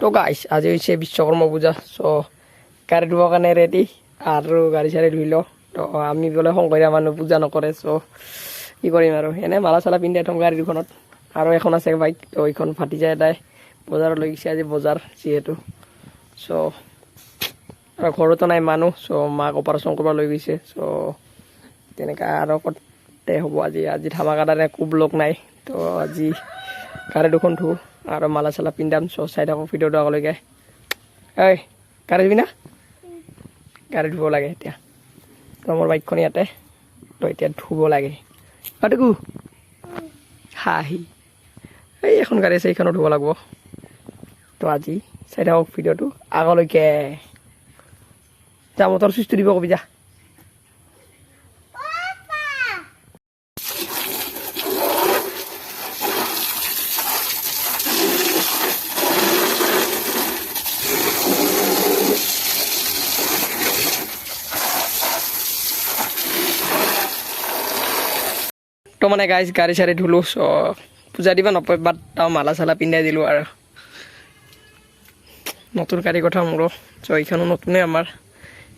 তো গাইছ আজি হৈছে বিশ্বকৰ্মা পূজা চ' গাড়ী ধুবৰ কাৰণে ৰেডি আৰু গাড়ী চাড়ী ধুই লওঁ তো আমি বোলে শংকৰীয়া মানুহ পূজা নকৰে চ' কি কৰিম আৰু এনে মালা চালা পিন্ধাই থওঁ গাড়ী দুখনত আৰু এখন আছে বাইক তো এইখন ফাটি যায় তাই বজাৰলৈ গৈছে আজি বজাৰ যিহেতু চ' আৰু ঘৰতো নাই মানুহ চ' মাক অপাৰেশ্যন কৰিব লৈ গৈছে চ' তেনেকৈ আৰু ক'তে হ'ব আজি ধামাকাদাৰে একো ব্লগ নাই তো আজি গাড়ী দুখন ধুওঁ আৰু মালা চালা পিন্ধাম চ' চাই থাকোঁ ভিডিঅ'টো আগলৈকে ঐ গাড়ী ধুবি না গাড়ী ধুব লাগে এতিয়া তো মোৰ বাইকখন ইয়াতে তো এতিয়া ধুব লাগে পাটকু হাঁহি এই এখন গাড়ী আছে এইখনো ধুব লাগিব তো আজি চাই থাকক ভিডিঅ'টো আগলৈকে যা মটৰ চুইচটো দিব কবি যা তো মানে গাইজ গাড়ী চাড়ী ধুলোঁ চ' পূজা দিবা নপয় বাট তাও মালা চালা পিন্ধাই দিলোঁ আৰু নতুন গাড়ী কথা মোৰো চ' এইখনো নতুনে আমাৰ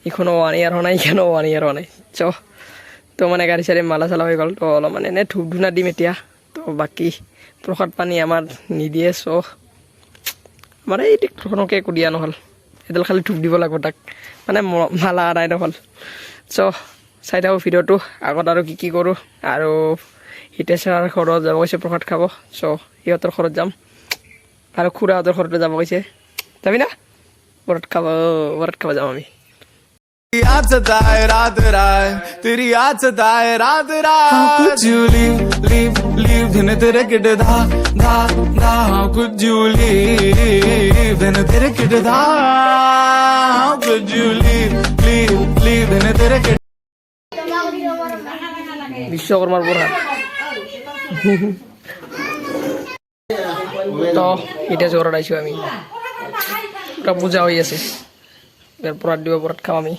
এইখনো 1 year হোৱা নাই এইখনো 1 year হোৱা নাই চ' তো মানে গাড়ী চাড়ী মালা চালা হৈ গ'ল তো অলপ মানে এনে ধূপ ধূনা দিম এতিয়া তো বাকী প্ৰসাদ পানী আমাৰ নিদিয়ে চ' আমাৰ এই ট্ৰেক্টৰখনকে একো দিয়া নহ'ল এডাল খালি ধূপ দিব লাগিব তাক মানে মালা আদায় নহ'ল চ' চাই থাকোঁ ভিডিঅ'টো আগত আৰু কি কৰোঁ আৰু হিতেশ্বৰ ঘৰত যাব কৈছে প্ৰসাদ খাব চ' সিহঁতৰ ঘৰত যাম আৰু খুৰাহঁতৰ ঘৰতো যাব কৈছে যাবি না ব্ৰত খাব যাম আমি याद सताए रात रात तेरी याद सताए रात रात कुछ you leave दिन तेरे किट धा धा धा कुछ you leave दिन तेरे किट धा कुछ you leave दिन तेरे किट বিশ্বকৰ্মাৰ প্ৰসাদ তো এতিয়া ঘৰত আহিছোঁ আমি পুৰা পূজা হৈ আছে প্ৰসাদ দিব প্ৰসাদ খাম আমি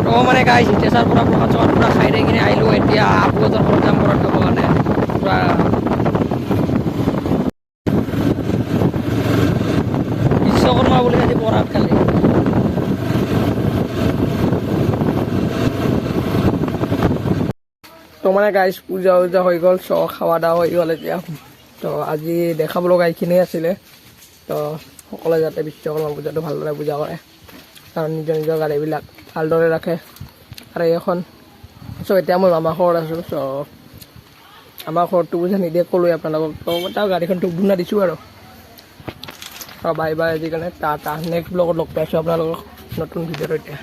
তো মানে গাইছ হিতেশ্বৰ পৰা প্ৰসাদ চসাদ পুৰা খাই থাকি কিনে আহিলোঁ এতিয়া আপুহঁতৰ ঘৰত যাম প্ৰসাদ খাবৰ কাৰণে পুৰা বিশ্বকৰ্মা বুলি আজি প্ৰসাদ খালে তো মানে গাইছ পূজা হৈ গ'ল চ' খাৱা দাৱা হৈ গ'ল এতিয়া তো আজি দেখাব লগা এইখিনিয়ে আছিলে তো সকলোৱে যাতে বিশ্বকৰ্মা পূজাটো ভালদৰে পূজা কৰে কাৰণ নিজৰ গাড়ীবিলাক ভালদৰে ৰাখে আৰু এইখন চ' এতিয়া মই মামা ঘৰত আছোঁ চ' আমাৰ ঘৰটো পূজা নিদিয়ে ক'লোৱে আপোনালোকক তো তাৰ গাড়ীখন ধূপ ধূনা দিছোঁ আৰু বাই বাই আজিকালি নেক্সট ব্লগত লগ পাইছোঁ আপোনালোকক নতুন ভিডিঅ'ত এতিয়া